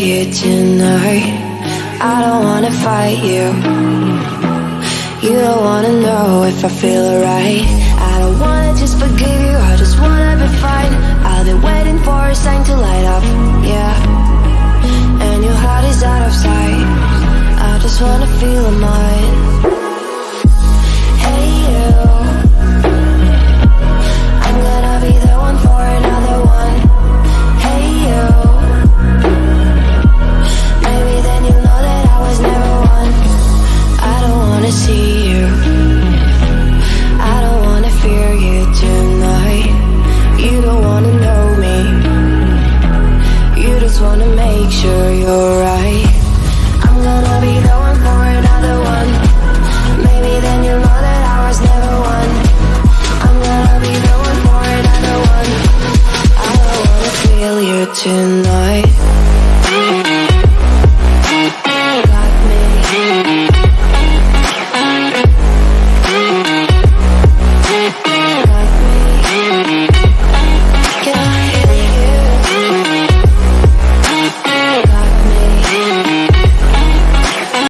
you tonight. I don't wanna fight you. You don't wanna know if I feel alright. I don't wanna just forgive you, I just wanna be fine. I've been waiting for a sign to light up, yeah. And your heart is out of sight. I just wanna feel mine. Hey you, I'm gonna be the one for another one. Hey you, maybe then you'll know that I was never one. I don't wanna see you, I don't wanna fear you tonight. You don't wanna know me, you just wanna make sure you're right. I'm gonna be the one for another one. Maybe then you'll know that I was never one. I'm gonna be the one for another one. I don't wanna feel you tonight.